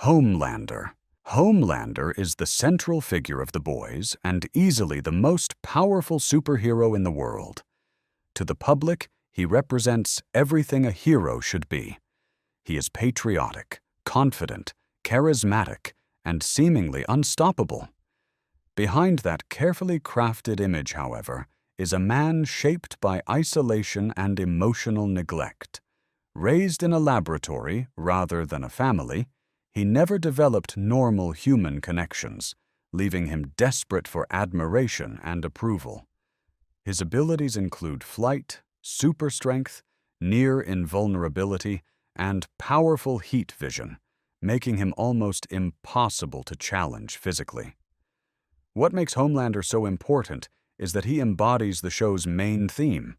Homelander. Homelander is the central figure of the boys and easily the most powerful superhero in the world. To the public, he represents everything a hero should be. He is patriotic, confident, charismatic, and seemingly unstoppable. Behind that carefully crafted image, however, is a man shaped by isolation and emotional neglect. Raised in a laboratory rather than a family, he never developed normal human connections, leaving him desperate for admiration and approval. His abilities include flight, super strength, near invulnerability, and powerful heat vision, making him almost impossible to challenge physically. What makes Homelander so important is that he embodies the show's main theme: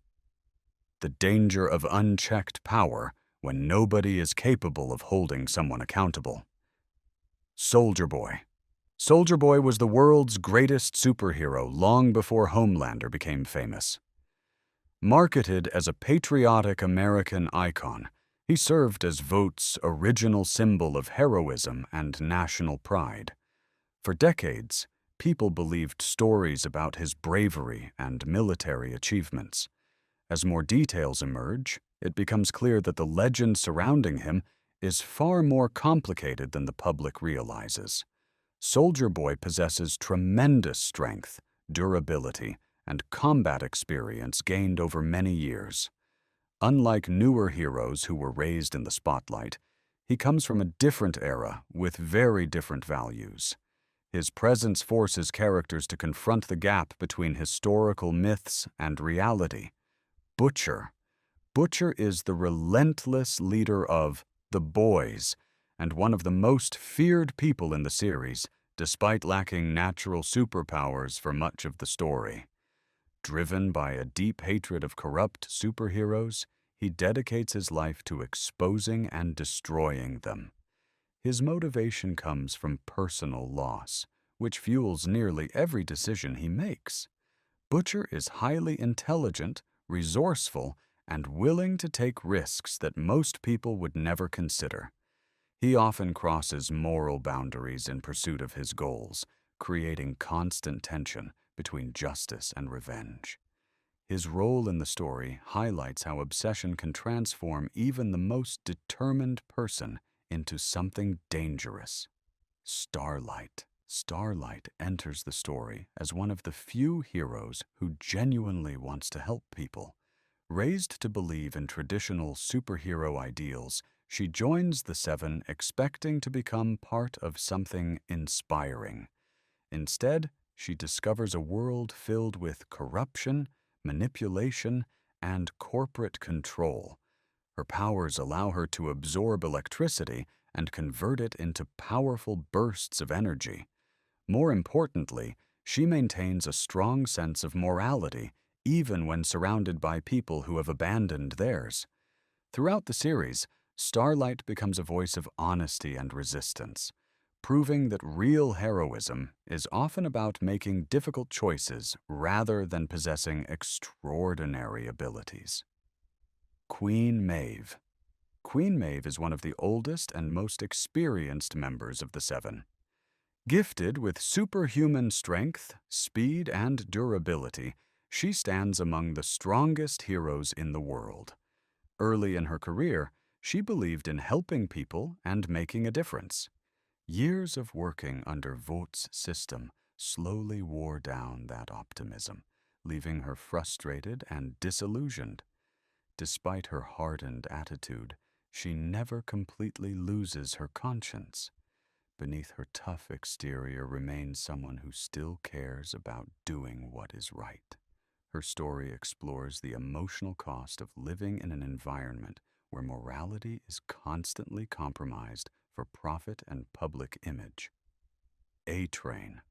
the danger of unchecked power when nobody is capable of holding someone accountable. Soldier Boy. Soldier Boy was the world's greatest superhero long before Homelander became famous. Marketed as a patriotic American icon, he served as Vought's original symbol of heroism and national pride. For decades, people believed stories about his bravery and military achievements. As more details emerge, it becomes clear that the legend surrounding him is far more complicated than the public realizes. Soldier Boy possesses tremendous strength, durability, and combat experience gained over many years. Unlike newer heroes who were raised in the spotlight, he comes from a different era with very different values. His presence forces characters to confront the gap between historical myths and reality. Butcher. Butcher is the relentless leader of the Boys and one of the most feared people in the series, despite lacking natural superpowers for much of the story. Driven by a deep hatred of corrupt superheroes, he dedicates his life to exposing and destroying them. His motivation comes from personal loss, which fuels nearly every decision he makes. Butcher is highly intelligent, resourceful, and willing to take risks that most people would never consider. He often crosses moral boundaries in pursuit of his goals, creating constant tension between justice and revenge. His role in the story highlights how obsession can transform even the most determined person into something dangerous. Starlight. Starlight enters the story as one of the few heroes who genuinely wants to help people. Raised to believe in traditional superhero ideals, she joins the Seven expecting to become part of something inspiring. Instead, she discovers a world filled with corruption, manipulation, and corporate control. Her powers allow her to absorb electricity and convert it into powerful bursts of energy. More importantly, she maintains a strong sense of morality, even when surrounded by people who have abandoned theirs. Throughout the series, Starlight becomes a voice of honesty and resistance, proving that real heroism is often about making difficult choices rather than possessing extraordinary abilities. Queen Maeve. Queen Maeve is one of the oldest and most experienced members of the Seven. Gifted with superhuman strength, speed, and durability, she stands among the strongest heroes in the world. Early in her career, she believed in helping people and making a difference. Years of working under Vought's system slowly wore down that optimism, leaving her frustrated and disillusioned. Despite her hardened attitude, she never completely loses her conscience. Beneath her tough exterior remains someone who still cares about doing what is right. Her story explores the emotional cost of living in an environment where morality is constantly compromised for profit and public image. A-Train.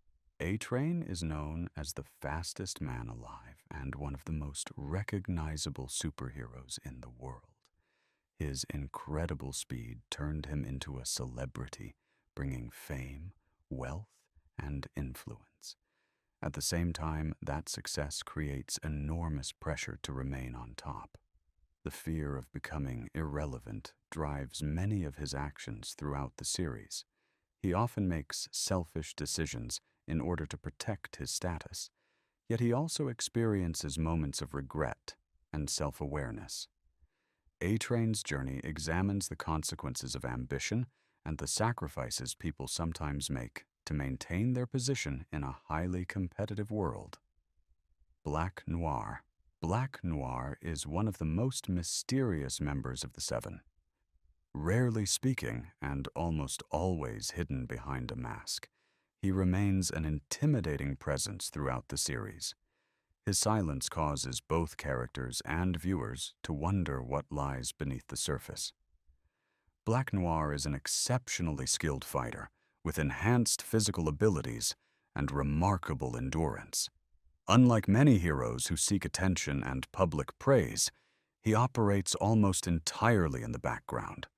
A-Train is known as the fastest man alive and one of the most recognizable superheroes in the world. His incredible speed turned him into a celebrity, bringing fame, wealth, and influence. At the same time, that success creates enormous pressure to remain on top. The fear of becoming irrelevant drives many of his actions throughout the series. He often makes selfish decisions in order to protect his status, yet he also experiences moments of regret and self-awareness. A-Train's journey examines the consequences of ambition and the sacrifices people sometimes make to maintain their position in a highly competitive world. Black Noir. Black Noir is one of the most mysterious members of the Seven. Rarely speaking and almost always hidden behind a mask, he remains an intimidating presence throughout the series. His silence causes both characters and viewers to wonder what lies beneath the surface. Black Noir is an exceptionally skilled fighter with enhanced physical abilities and remarkable endurance. Unlike many heroes who seek attention and public praise, he operates almost entirely in the background.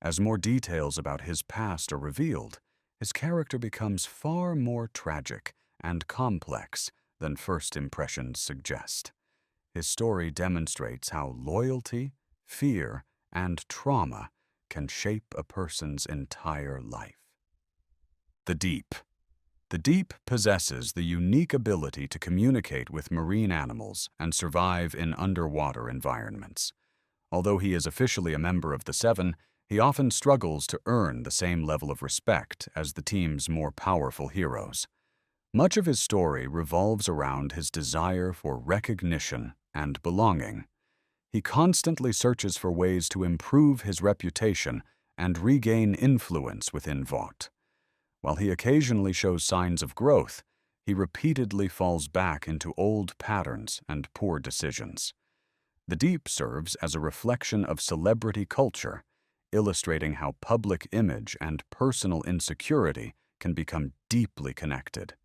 As more details about his past are revealed, his character becomes far more tragic and complex than first impressions suggest. His story demonstrates how loyalty, fear, and trauma can shape a person's entire life. The Deep. The Deep possesses the unique ability to communicate with marine animals and survive in underwater environments. Although he is officially a member of the Seven, he often struggles to earn the same level of respect as the team's more powerful heroes. Much of his story revolves around his desire for recognition and belonging. He constantly searches for ways to improve his reputation and regain influence within Vought. While he occasionally shows signs of growth, he repeatedly falls back into old patterns and poor decisions. The Deep serves as a reflection of celebrity culture, illustrating how public image and personal insecurity can become deeply connected.